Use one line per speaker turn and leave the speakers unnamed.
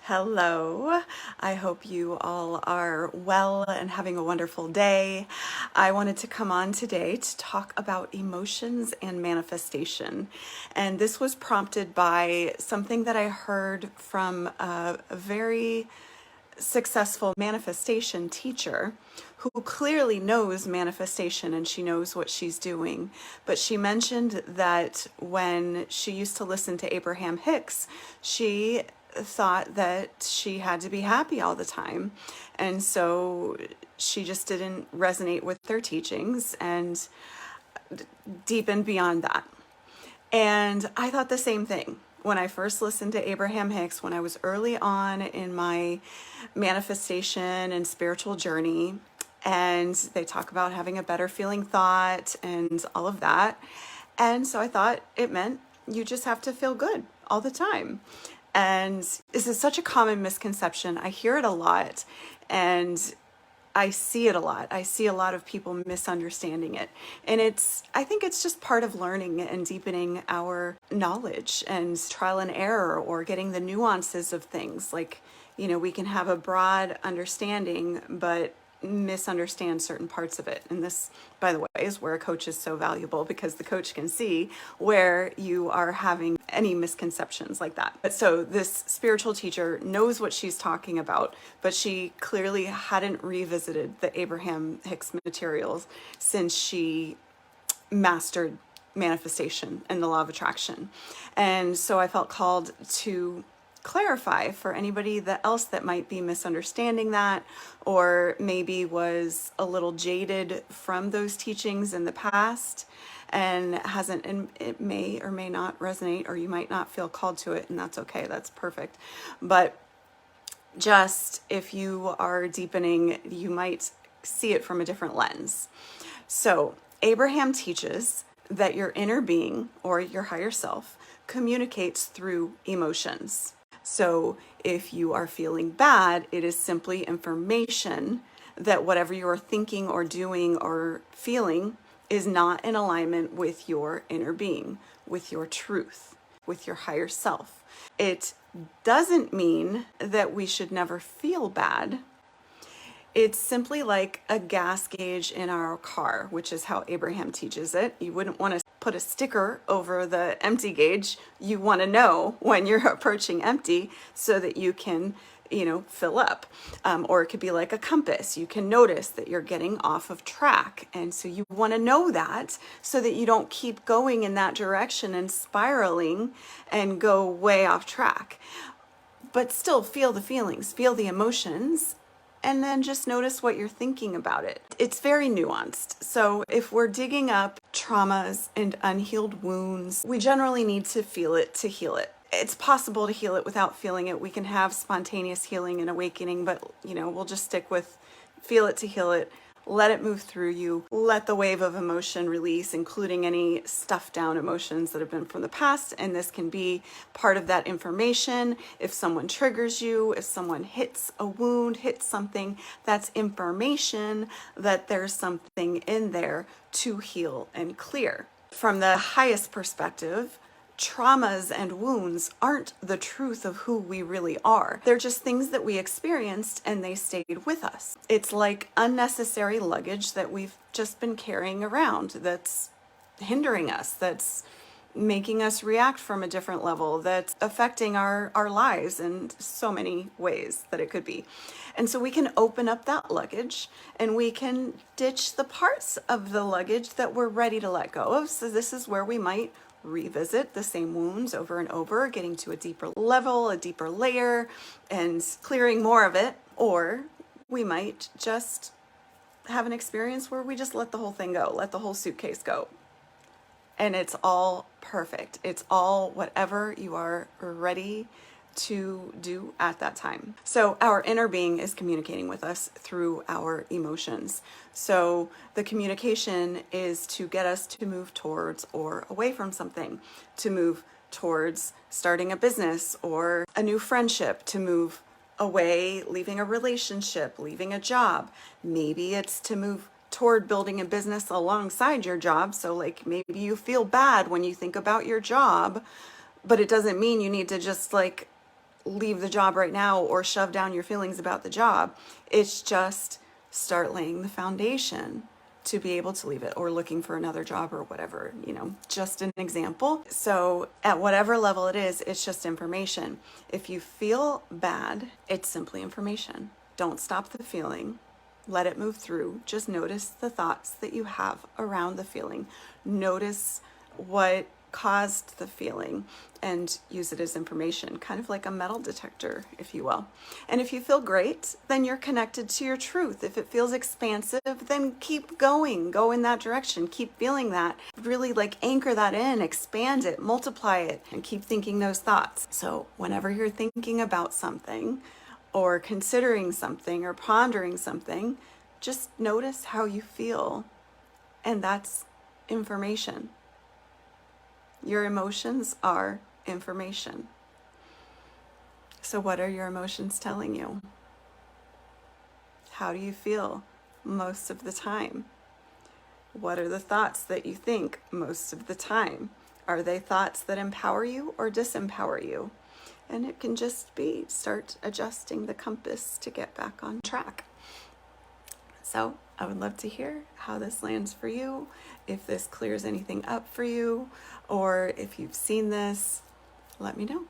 Hello. I hope you all are well and having a wonderful day. I wanted to come on today to talk about emotions and manifestation. And this was prompted by something that I heard from a very successful manifestation teacher who clearly knows manifestation and she knows what she's doing. But she mentioned that when she used to listen to Abraham Hicks, she thought that she had to be happy all the time. And so she just didn't resonate with their teachings and deepened beyond that. And I thought the same thing when I first listened to Abraham Hicks, when I was early on in my manifestation and spiritual journey. And they talk about having a better feeling thought and all of that. And so I thought it meant you just have to feel good all the time. And this is such a common misconception. I hear it a lot and I see it a lot. I see a lot of people misunderstanding it. And I think it's just part of learning and deepening our knowledge and trial and error, or getting the nuances of things. Like, we can have a broad understanding, but misunderstand certain parts of it. And this, by the way, is where a coach is so valuable, because the coach can see where you are having any misconceptions like that. But so this spiritual teacher knows what she's talking about, but she clearly hadn't revisited the Abraham Hicks materials since she mastered manifestation and the law of attraction. And so I felt called to clarify for anybody else that might be misunderstanding that, or maybe was a little jaded from those teachings in the past and it may or may not resonate, or you might not feel called to it, and that's okay. That's perfect. But just if you are deepening, you might see it from a different lens. So Abraham teaches that your inner being, or your higher self, communicates through emotions. So if you are feeling bad, it is simply information that whatever you are thinking or doing or feeling is not in alignment with your inner being, with your truth, with your higher self. It doesn't mean that we should never feel bad. It's simply like a gas gauge in our car, which is how Abraham teaches it. You wouldn't want to put a sticker over the empty gauge. You want to know when you're approaching empty so that you can, fill up. Or it could be like a compass. You can notice that you're getting off of track. And so you want to know that so that you don't keep going in that direction and spiraling and go way off track. But still feel the feelings, feel the emotions, and then just notice what you're thinking about it. It's very nuanced. So if we're digging up traumas and unhealed wounds, we generally need to feel it to heal it. It's possible to heal it without feeling it. We can have spontaneous healing and awakening, but we'll just stick with feel it to heal it. Let it move through you. Let the wave of emotion release, including any stuffed down emotions that have been from the past. And this can be part of that information. If someone triggers you, if someone hits a wound, hits something, that's information that there's something in there to heal and clear. From the highest perspective, traumas and wounds aren't the truth of who we really are. They're just things that we experienced and they stayed with us. It's like unnecessary luggage that we've just been carrying around that's hindering us, that's making us react from a different level, that's affecting our lives in so many ways that it could be. And so we can open up that luggage and we can ditch the parts of the luggage that we're ready to let go of. So this is where we might revisit the same wounds over and over, getting to a deeper level, a deeper layer, and clearing more of it. Or we might just have an experience where we just let the whole thing go, let the whole suitcase go. And it's all perfect. It's all whatever you are ready to do at that time. So our inner being is communicating with us through our emotions. So the communication is to get us to move towards or away from something, to move towards starting a business or a new friendship, to move away, leaving a relationship, leaving a job. Maybe it's to move toward building a business alongside your job. So like maybe you feel bad when you think about your job, but it doesn't mean you need to just like leave the job right now or shove down your feelings about the job. It's just start laying the foundation to be able to leave it, or looking for another job or whatever, just an example. So at whatever level it is, it's just information. If you feel bad, it's simply information. Don't stop the feeling. Let it move through. Just notice the thoughts that you have around the feeling. Notice what caused the feeling and use it as information, kind of like a metal detector, if you will. And if you feel great, then you're connected to your truth. If it feels expansive, then keep going. Go in that direction. Keep feeling that. Really anchor that in, expand it, multiply it, and keep thinking those thoughts. So whenever you're thinking about something or considering something or pondering something, just notice how you feel. And that's information. Your emotions are information. So what are your emotions telling you? How do you feel most of the time? What are the thoughts that you think most of the time? Are they thoughts that empower you or disempower you? And it can just be start adjusting the compass to get back on track. So I would love to hear how this lands for you, if this clears anything up for you, or if you've seen this, let me know.